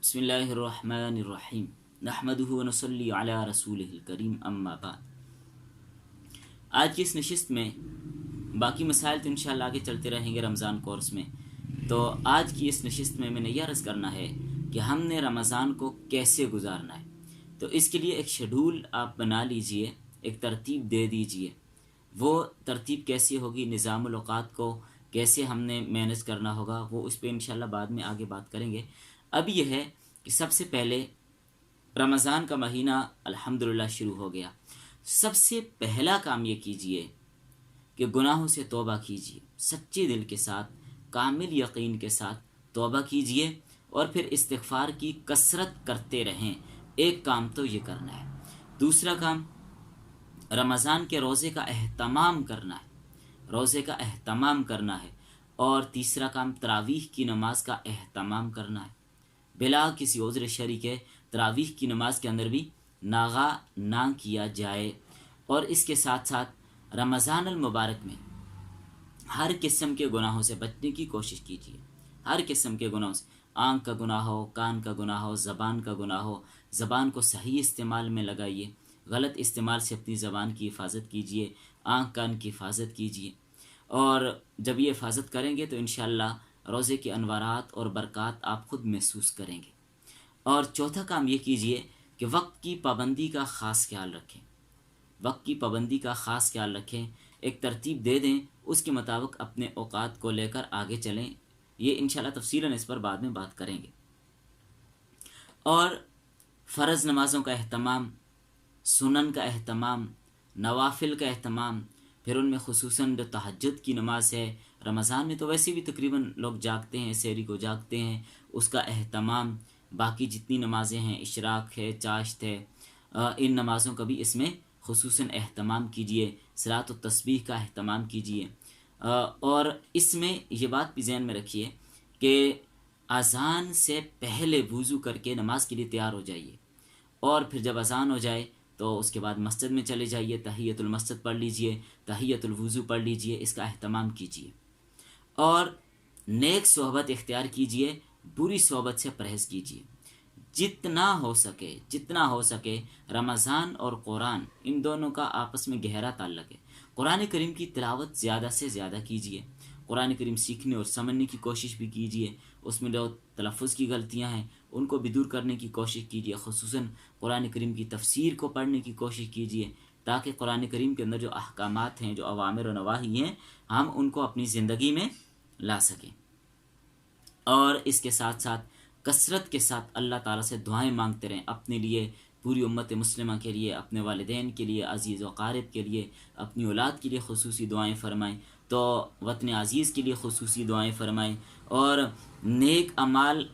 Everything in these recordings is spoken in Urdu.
بسم اللہ الرحمن الرحیم نحمدہ ونصلی علی رسولہ الکریم اما بعد۔ آج کی اس نشست میں باقی مسائل تو انشاءاللہ آگے چلتے رہیں گے رمضان کورس میں، تو آج کی اس نشست میں نے یہ عرض کرنا ہے کہ ہم نے رمضان کو کیسے گزارنا ہے۔ تو اس کے لیے ایک شیڈول آپ بنا لیجئے، ایک ترتیب دے دیجئے۔ وہ ترتیب کیسی ہوگی، نظام الاوقات کو کیسے ہم نے مینج کرنا ہوگا، وہ اس پہ انشاءاللہ بعد میں آگے بات کریں گے۔ اب یہ ہے کہ سب سے پہلے رمضان کا مہینہ الحمدللہ شروع ہو گیا۔ سب سے پہلا کام یہ کیجئے کہ گناہوں سے توبہ کیجئے، سچے دل کے ساتھ، کامل یقین کے ساتھ توبہ کیجئے اور پھر استغفار کی کثرت کرتے رہیں۔ ایک کام تو یہ کرنا ہے۔ دوسرا کام رمضان کے روزے کا اہتمام کرنا ہے، روزے کا اہتمام کرنا ہے۔ اور تیسرا کام تراویح کی نماز کا اہتمام کرنا ہے، بلا کسی عذر شرعی کے تراویح کی نماز کے اندر بھی ناغا نہ کیا جائے۔ اور اس کے ساتھ ساتھ رمضان المبارک میں ہر قسم کے گناہوں سے بچنے کی کوشش کیجیے، ہر قسم کے گناہوں سے، آنکھ کا گناہ ہو، کان کا گناہ ہو، زبان کا گناہ ہو، زبان کو صحیح استعمال میں لگائیے، غلط استعمال سے اپنی زبان کی حفاظت کیجیے، آنکھ کان کی حفاظت کیجیے۔ اور جب یہ حفاظت کریں گے تو انشاءاللہ روزے کے انوارات اور برکات آپ خود محسوس کریں گے۔ اور چوتھا کام یہ کیجئے کہ وقت کی پابندی کا خاص خیال رکھیں، وقت کی پابندی کا خاص خیال رکھیں، ایک ترتیب دے دیں، اس کے مطابق اپنے اوقات کو لے کر آگے چلیں۔ یہ انشاءاللہ تفصیلاً اس پر بعد میں بات کریں گے۔ اور فرض نمازوں کا اہتمام، سنن کا اہتمام، نوافل کا اہتمام، پھر ان میں خصوصاً جو تہجد کی نماز ہے، رمضان میں تو ویسے بھی تقریباً لوگ جاگتے ہیں، سحری کو جاگتے ہیں، اس کا اہتمام، باقی جتنی نمازیں ہیں، اشراق ہے، چاشت ہے، ان نمازوں کا بھی اس میں خصوصاً اہتمام کیجیے، صلاۃ التسبیح کا اہتمام کیجیے۔ اور اس میں یہ بات بھی ذہن میں رکھیے کہ اذان سے پہلے وضو کر کے نماز کے لیے تیار ہو جائیے، اور پھر جب اذان ہو جائے تو اس کے بعد مسجد میں چلے جائیے، تحیۃ المسجد پڑھ لیجئے، تحیۃ الوضو پڑھ لیجئے، اس کا اہتمام کیجیے۔ اور نیک صحبت اختیار کیجیے، بری صحبت سے پرہیز کیجیے۔ جتنا ہو سکے رمضان اور قرآن، ان دونوں کا آپس میں گہرا تعلق ہے۔ قرآن کریم کی تلاوت زیادہ سے زیادہ کیجیے، قرآن کریم سیکھنے اور سمجھنے کی کوشش بھی کیجیے۔ اس میں جو تلفظ کی غلطیاں ہیں ان کو بھی دور کرنے کی کوشش کیجیے، خصوصاً قرآن کریم کی تفسیر کو پڑھنے کی کوشش کیجیے، تاکہ قرآن کریم کے اندر جو احکامات ہیں، جو اوامر و نواہی ہیں، ہم ان کو اپنی زندگی میں لا سکیں۔ اور اس کے ساتھ ساتھ کثرت کے ساتھ اللہ تعالیٰ سے دعائیں مانگتے رہیں، اپنے لیے، پوری امت مسلمہ کے لیے، اپنے والدین کے لیے، عزیز و اقارب کے لیے، اپنی اولاد کے لیے خصوصی دعائیں فرمائیں، تو وطن عزیز کے لیے خصوصی دعائیں فرمائیں، اور نیک اعمال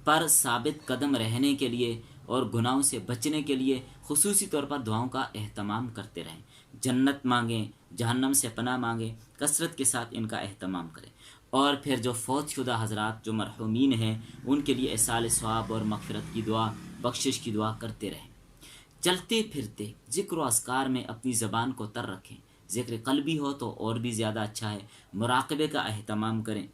پر ثابت قدم رہنے کے لیے اور گناہوں سے بچنے کے لیے خصوصی طور پر دعاؤں کا اہتمام کرتے رہیں۔ جنت مانگیں، جہنم سے پناہ مانگیں، کثرت کے ساتھ ان کا اہتمام کریں۔ اور پھر جو فوت شدہ حضرات، جو مرحومین ہیں، ان کے لیے ایصال ثواب اور مغفرت کی دعا، بخشش کی دعا کرتے رہیں۔ چلتے پھرتے ذکر و اذکار میں اپنی زبان کو تر رکھیں، ذکر قلبی ہو تو اور بھی زیادہ اچھا ہے، مراقبے کا اہتمام کریں،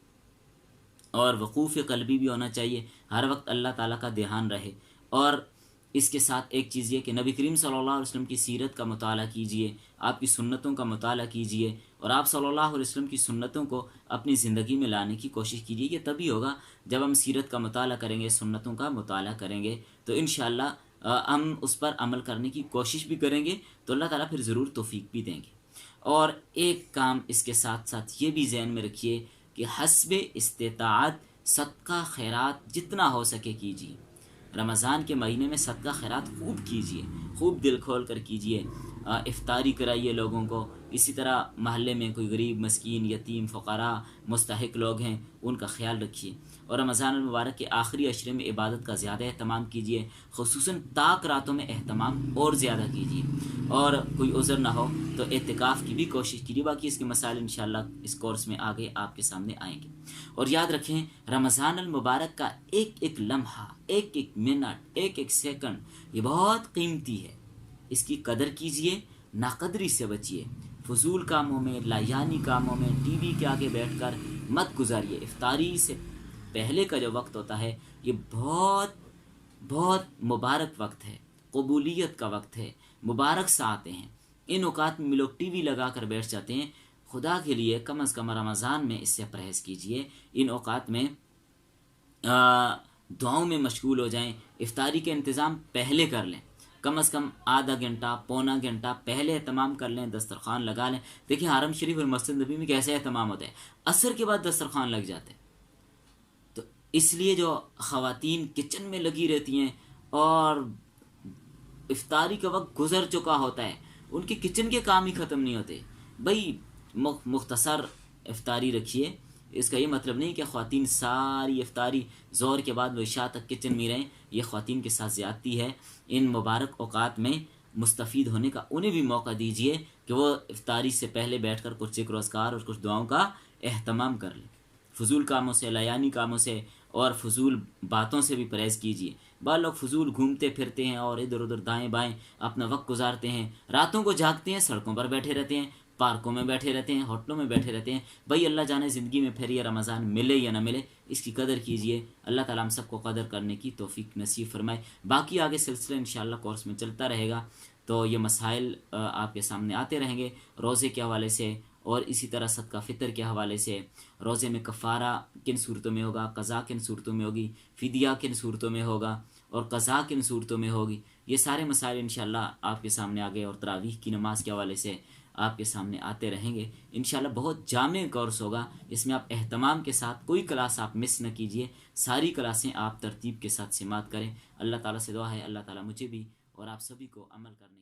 اور وقوف قلبی بھی ہونا چاہیے، ہر وقت اللہ تعالیٰ کا دھیان رہے۔ اور اس کے ساتھ ایک چیز یہ کہ نبی کریم صلی اللہ علیہ وسلم کی سیرت کا مطالعہ کیجیے، آپ کی سنتوں کا مطالعہ کیجیے، اور آپ صلی اللہ علیہ وسلم کی سنتوں کو اپنی زندگی میں لانے کی کوشش کیجیے۔ یہ تبھی ہوگا جب ہم سیرت کا مطالعہ کریں گے، سنتوں کا مطالعہ کریں گے، تو انشاءاللہ ہم اس پر عمل کرنے کی کوشش بھی کریں گے، تو اللہ تعالیٰ پھر ضرور توفیق بھی دیں گے۔ اور ایک کام اس کے ساتھ ساتھ یہ بھی ذہن میں رکھیے کہ حسب استطاعت صدقہ خیرات جتنا ہو سکے کیجیے۔ رمضان کے مہینے میں صدقہ خیرات خوب کیجیے، خوب دل کھول کر کیجیے، افطاری کرائیے لوگوں کو۔ اسی طرح محلے میں کوئی غریب، مسکین، یتیم، فقراء، مستحق لوگ ہیں، ان کا خیال رکھیے۔ اور رمضان المبارک کے آخری عشرے میں عبادت کا زیادہ اہتمام کیجیے، خصوصاً طاق راتوں میں اہتمام اور زیادہ کیجیے۔ اور کوئی عذر نہ ہو تو اعتکاف کی بھی کوشش کیجیے۔ باقی اس کے مسائل انشاءاللہ اس کورس میں آگے آپ کے سامنے آئیں گے۔ اور یاد رکھیں، رمضان المبارک کا ایک ایک لمحہ، ایک ایک منٹ، ایک ایک سیکنڈ یہ بہت قیمتی ہے، اس کی قدر کیجیے، ناقدری سے بچیے، فضول کاموں میں، لایانی کاموں میں، ٹی وی کے آگے بیٹھ کر مت گزاریے۔ افطاری سے پہلے کا جو وقت ہوتا ہے یہ بہت بہت مبارک وقت ہے، قبولیت کا وقت ہے، مبارک ساعتیں ہیں، ان اوقات میں لوگ ٹی وی لگا کر بیٹھ جاتے ہیں۔ خدا کے لیے کم از کم رمضان میں اس سے پرہیز کیجئے، ان اوقات میں دعاؤں میں مشغول ہو جائیں، افطاری کے انتظام پہلے کر لیں، کم از کم آدھا گھنٹہ پونا گھنٹہ پہلے اہتمام کر لیں، دسترخوان لگا لیں۔ دیکھیں حرم شریف اور مسجد نبی میں کیسے اہتمام ہوتا ہے، عصر کے بعد دسترخوان لگ جاتے ہیں۔ تو اس لیے جو خواتین کچن میں لگی رہتی ہیں اور افطاری کا وقت گزر چکا ہوتا ہے، ان کے کچن کے کام ہی ختم نہیں ہوتے۔ بھائی مختصر افطاری رکھیے، اس کا یہ مطلب نہیں کہ خواتین ساری افطاری زور کے بعد وہ عشاء تک کچن میں رہیں، یہ خواتین کے ساتھ زیادتی ہے۔ ان مبارک اوقات میں مستفید ہونے کا انہیں بھی موقع دیجیے کہ وہ افطاری سے پہلے بیٹھ کر کچھ ذکر و اذکار اور کچھ دعاؤں کا اہتمام کر لیں۔ فضول کاموں سے، لایانی کاموں سے اور فضول باتوں سے بھی پرہیز کیجیے۔ بعض لوگ فضول گھومتے پھرتے ہیں اور ادھر ادھر دائیں بائیں اپنا وقت گزارتے ہیں، راتوں کو جاگتے ہیں، سڑکوں پر بیٹھے رہتے ہیں، پارکوں میں بیٹھے رہتے ہیں، ہوٹلوں میں بیٹھے رہتے ہیں۔ بھائی اللہ جانے زندگی میں پھر یہ رمضان ملے یا نہ ملے، اس کی قدر کیجیے۔ اللہ تعالیٰ ہم سب کو قدر کرنے کی توفیق نصیب فرمائے۔ باقی آگے سلسلہ انشاءاللہ کورس میں چلتا رہے گا، تو یہ مسائل آپ کے سامنے آتے رہیں گے، روزے کے حوالے سے اور اسی طرح صدقہ فطر کے حوالے سے، روزے میں کفارہ کن صورتوں میں ہوگا، قضا کن صورتوں میں ہوگی، فدیہ کن صورتوں میں ہوگا اور قضا کن صورتوں میں ہوگی، یہ سارے مسائل انشاءاللہ آپ کے سامنے آگے اور تراویح کی نماز کے حوالے سے آپ کے سامنے آتے رہیں گے۔ انشاءاللہ بہت جامع کورس ہوگا، اس میں آپ اہتمام کے ساتھ کوئی کلاس آپ مس نہ کیجیے، ساری کلاسیں آپ ترتیب کے ساتھ سماعت کریں۔ اللہ تعالیٰ سے دعا ہے اللہ تعالیٰ مجھے بھی اور آپ سبھی کو عمل کرنے